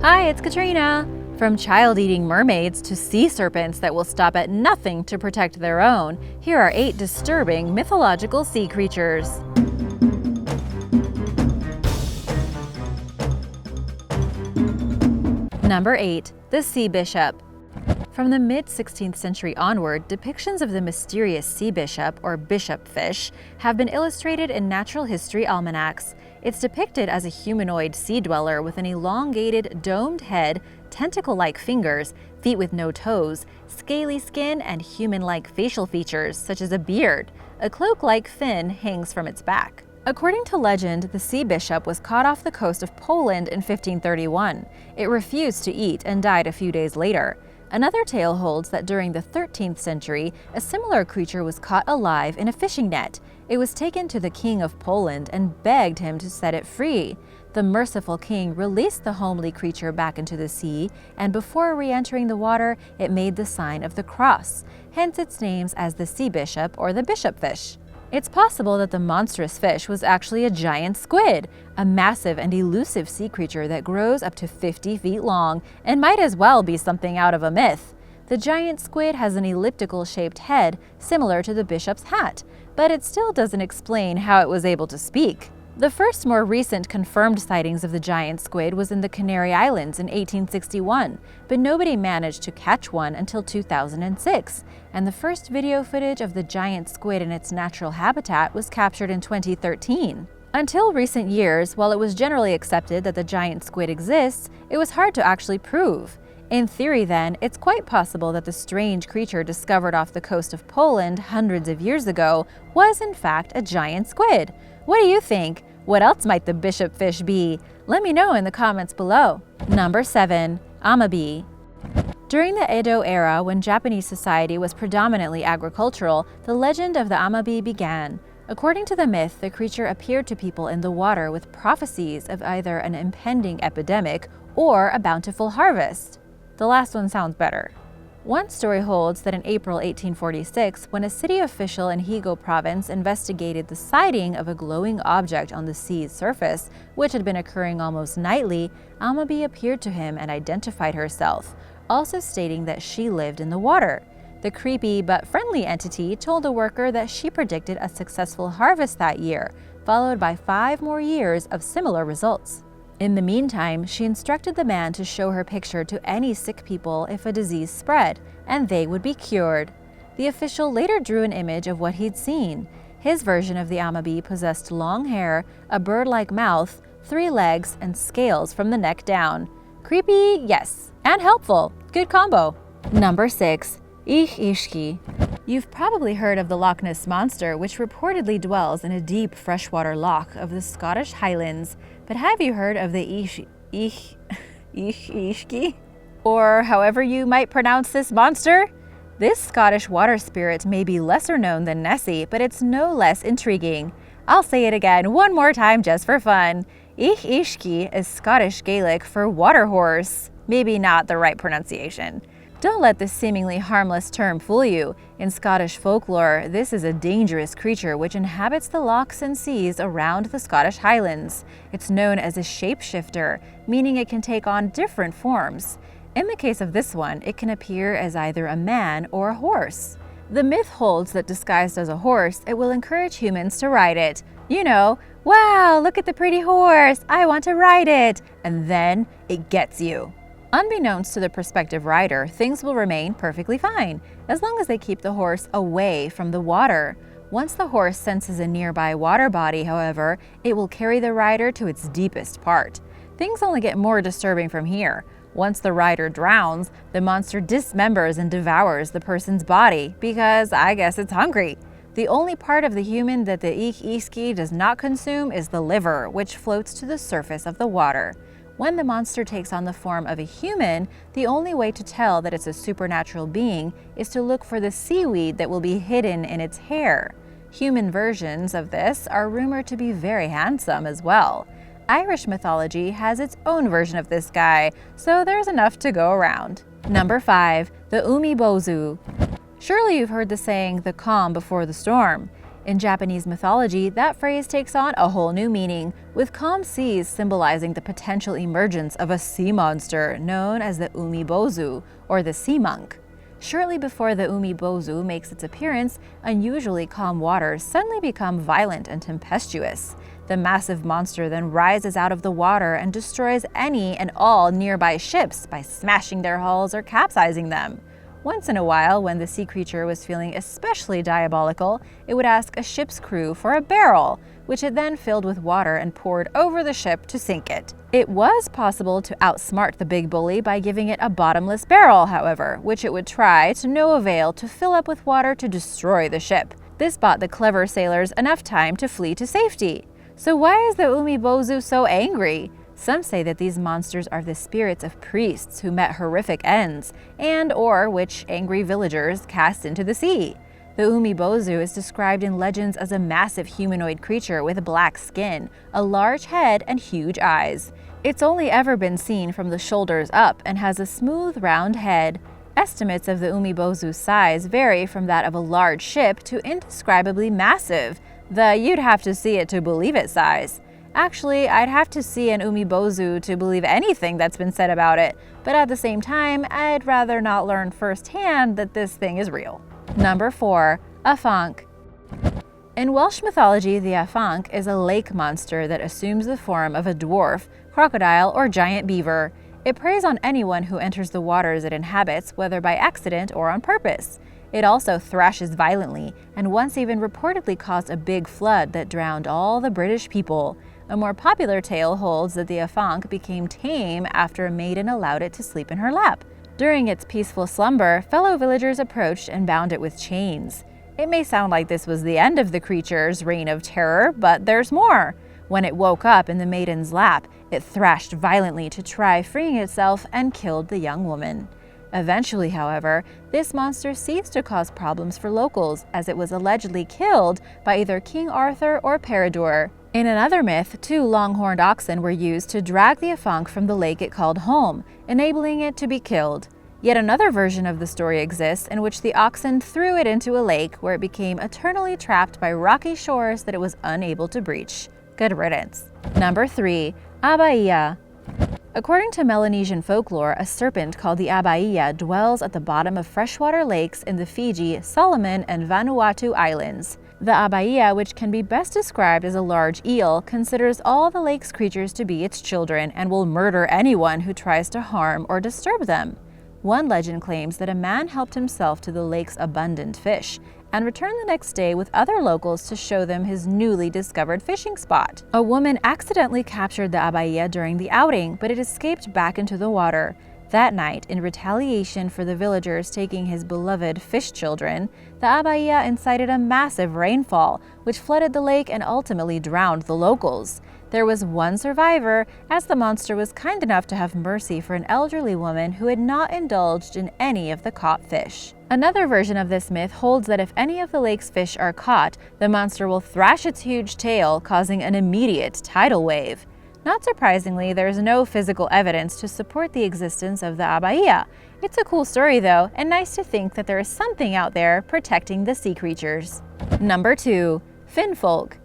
Hi, it's Katrina! From child-eating mermaids to sea serpents that will stop at nothing to protect their own, here are 8 disturbing mythological sea creatures. Number 8. The Sea Bishop. From the mid-16th century onward, depictions of the mysterious sea bishop, or bishop fish, have been illustrated in natural history almanacs. It's depicted as a humanoid sea dweller with an elongated, domed head, tentacle-like fingers, feet with no toes, scaly skin, and human-like facial features, such as a beard. A cloak-like fin hangs from its back. According to legend, the sea bishop was caught off the coast of Poland in 1531. It refused to eat and died a few days later. Another tale holds that during the 13th century, a similar creature was caught alive in a fishing net. It was taken to the king of Poland and begged him to set it free. The merciful king released the homely creature back into the sea, and before re-entering the water, it made the sign of the cross, hence its names as the sea bishop or the bishop fish. It's possible that the monstrous fish was actually a giant squid, a massive and elusive sea creature that grows up to 50 feet long and might as well be something out of a myth. The giant squid has an elliptical-shaped head similar to the bishop's hat, but it still doesn't explain how it was able to speak. The first more recent confirmed sightings of the giant squid was in the Canary Islands in 1861, but nobody managed to catch one until 2006, and the first video footage of the giant squid in its natural habitat was captured in 2013. Until recent years, while it was generally accepted that the giant squid exists, it was hard to actually prove. In theory, then, it's quite possible that the strange creature discovered off the coast of Poland hundreds of years ago was in fact a giant squid. What do you think? What else might the bishop fish be? Let me know in the comments below. Number 7. Amabie. During the Edo Era, when Japanese society was predominantly agricultural, the legend of the Amabie began. According to the myth, the creature appeared to people in the water with prophecies of either an impending epidemic or a bountiful harvest. The last one sounds better. One story holds that in April 1846, when a city official in Higo province investigated the sighting of a glowing object on the sea's surface, which had been occurring almost nightly, Amabie appeared to him and identified herself, also stating that she lived in the water. The creepy but friendly entity told the worker that she predicted a successful harvest that year, followed by 5 more years of similar results. In the meantime, she instructed the man to show her picture to any sick people if a disease spread, and they would be cured. The official later drew an image of what he'd seen. His version of the Amabie possessed long hair, a bird-like mouth, 3 legs, and scales from the neck down. Creepy, yes, and helpful. Good combo. Number 6. Eikishiki. You've probably heard of the Loch Ness Monster, which reportedly dwells in a deep freshwater loch of the Scottish Highlands. But have you heard of the Eikishiki? Or however you might pronounce this monster? This Scottish water spirit may be lesser known than Nessie, but it's no less intriguing. I'll say it again one more time just for fun. Eikishiki is Scottish Gaelic for water horse. Maybe not the right pronunciation. Don't let this seemingly harmless term fool you. In Scottish folklore, this is a dangerous creature which inhabits the lochs and seas around the Scottish Highlands. It's known as a shapeshifter, meaning it can take on different forms. In the case of this one, it can appear as either a man or a horse. The myth holds that disguised as a horse, it will encourage humans to ride it. You know, wow, look at the pretty horse, I want to ride it. And then it gets you. Unbeknownst to the prospective rider, things will remain perfectly fine, as long as they keep the horse away from the water. Once the horse senses a nearby water body, however, it will carry the rider to its deepest part. Things only get more disturbing from here. Once the rider drowns, the monster dismembers and devours the person's body, because I guess it's hungry. The only part of the human that the Eikishiki does not consume is the liver, which floats to the surface of the water. When the monster takes on the form of a human, the only way to tell that it's a supernatural being is to look for the seaweed that will be hidden in its hair. Human versions of this are rumored to be very handsome as well. Irish mythology has its own version of this guy, so there's enough to go around. Number 5. The Umi Bosu. Surely you've heard the saying, the calm before the storm. In Japanese mythology, that phrase takes on a whole new meaning, with calm seas symbolizing the potential emergence of a sea monster known as the Umi Bosu, or the sea monk. Shortly before the Umi Bosu makes its appearance, unusually calm waters suddenly become violent and tempestuous. The massive monster then rises out of the water and destroys any and all nearby ships by smashing their hulls or capsizing them. Once in a while, when the sea creature was feeling especially diabolical, it would ask a ship's crew for a barrel, which it then filled with water and poured over the ship to sink it. It was possible to outsmart the big bully by giving it a bottomless barrel, however, which it would try to no avail to fill up with water to destroy the ship. This bought the clever sailors enough time to flee to safety. So why is the Umi Bosu so angry? Some say that these monsters are the spirits of priests who met horrific ends, or which angry villagers cast into the sea. The Umi Bosu is described in legends as a massive humanoid creature with black skin, a large head, and huge eyes. It's only ever been seen from the shoulders up and has a smooth, round head. Estimates of the Umi Bosu's size vary from that of a large ship to indescribably massive, the you'd have to see it to believe it size. Actually, I'd have to see an Umi Bosu to believe anything that's been said about it, but at the same time, I'd rather not learn firsthand that this thing is real. Number 4. Afanc. In Welsh mythology, the Afanc is a lake monster that assumes the form of a dwarf, crocodile, or giant beaver. It preys on anyone who enters the waters it inhabits, whether by accident or on purpose. It also thrashes violently, and once even reportedly caused a big flood that drowned all the British people. A more popular tale holds that the Afanc became tame after a maiden allowed it to sleep in her lap. During its peaceful slumber, fellow villagers approached and bound it with chains. It may sound like this was the end of the creature's reign of terror, but there's more. When it woke up in the maiden's lap, it thrashed violently to try freeing itself and killed the young woman. Eventually, however, this monster ceased to cause problems for locals, as it was allegedly killed by either King Arthur or Peredur. In another myth, 2 long-horned oxen were used to drag the Afanc from the lake it called home, enabling it to be killed. Yet another version of the story exists in which the oxen threw it into a lake where it became eternally trapped by rocky shores that it was unable to breach. Good riddance. Number 3. Abaya. According to Melanesian folklore, a serpent called the Abaya dwells at the bottom of freshwater lakes in the Fiji, Solomon, and Vanuatu Islands. The Abaya, which can be best described as a large eel, considers all the lake's creatures to be its children and will murder anyone who tries to harm or disturb them. One legend claims that a man helped himself to the lake's abundant fish and returned the next day with other locals to show them his newly discovered fishing spot. A woman accidentally captured the Abaya during the outing, but it escaped back into the water. That night, in retaliation for the villagers taking his beloved fish children, the Abaya incited a massive rainfall, which flooded the lake and ultimately drowned the locals. There was one survivor, as the monster was kind enough to have mercy for an elderly woman who had not indulged in any of the caught fish. Another version of this myth holds that if any of the lake's fish are caught, the monster will thrash its huge tail, causing an immediate tidal wave. Not surprisingly, there is no physical evidence to support the existence of the Abaya. It's a cool story though, and nice to think that there is something out there protecting the sea creatures. Number 2. Finnfolk.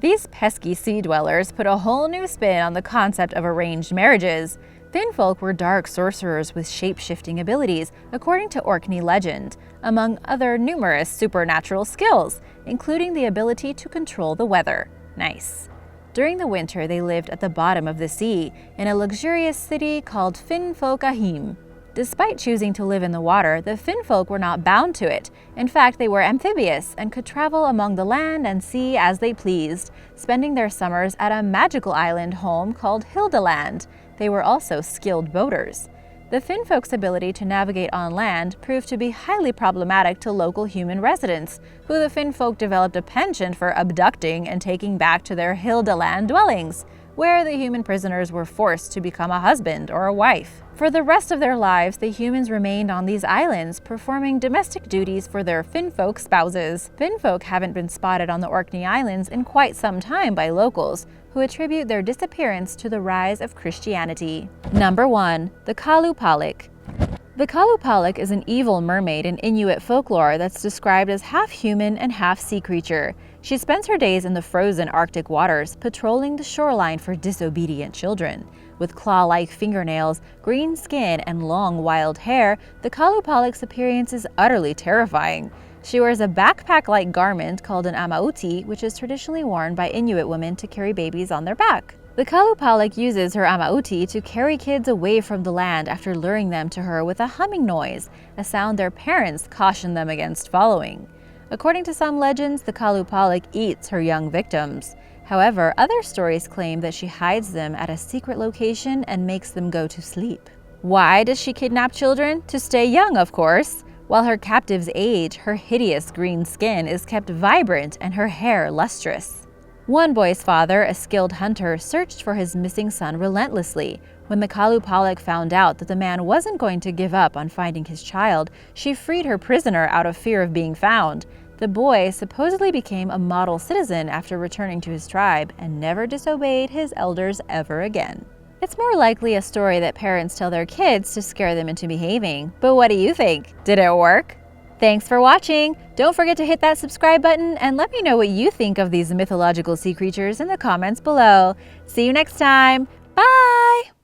These pesky sea dwellers put a whole new spin on the concept of arranged marriages. Finnfolk were dark sorcerers with shape-shifting abilities, according to Orkney legend, among other numerous supernatural skills, including the ability to control the weather. Nice. During the winter, they lived at the bottom of the sea, in a luxurious city called Finnfolk. Despite choosing to live in the water, the Finnfolk were not bound to it. In fact, they were amphibious and could travel among the land and sea as they pleased, spending their summers at a magical island home called Hildeland. They were also skilled boaters. The Finnfolk's ability to navigate on land proved to be highly problematic to local human residents, who the Finnfolk developed a penchant for abducting and taking back to their Hildeland dwellings, where the human prisoners were forced to become a husband or a wife. For the rest of their lives, the humans remained on these islands, performing domestic duties for their Finnfolk spouses. Finnfolk haven't been spotted on the Orkney Islands in quite some time by locals, who attribute their disappearance to the rise of Christianity. Number 1. The Qalupalik. The Qalupalik is an evil mermaid in Inuit folklore that's described as half human and half sea creature. She spends her days in the frozen Arctic waters, patrolling the shoreline for disobedient children. With claw-like fingernails, green skin, and long wild hair, the Qalupalik's appearance is utterly terrifying. She wears a backpack-like garment called an amauti, which is traditionally worn by Inuit women to carry babies on their back. The Qalupalik uses her amauti to carry kids away from the land after luring them to her with a humming noise, a sound their parents caution them against following. According to some legends, the Qalupalik eats her young victims. However, other stories claim that she hides them at a secret location and makes them go to sleep. Why does she kidnap children? To stay young, of course. While her captives age, her hideous green skin is kept vibrant and her hair lustrous. One boy's father, a skilled hunter, searched for his missing son relentlessly. When the Qalupalik found out that the man wasn't going to give up on finding his child, she freed her prisoner out of fear of being found. The boy supposedly became a model citizen after returning to his tribe and never disobeyed his elders ever again. It's more likely a story that parents tell their kids to scare them into behaving. But what do you think? Did it work? Thanks for watching! Don't forget to hit that subscribe button and let me know what you think of these mythological sea creatures in the comments below. See you next time! Bye!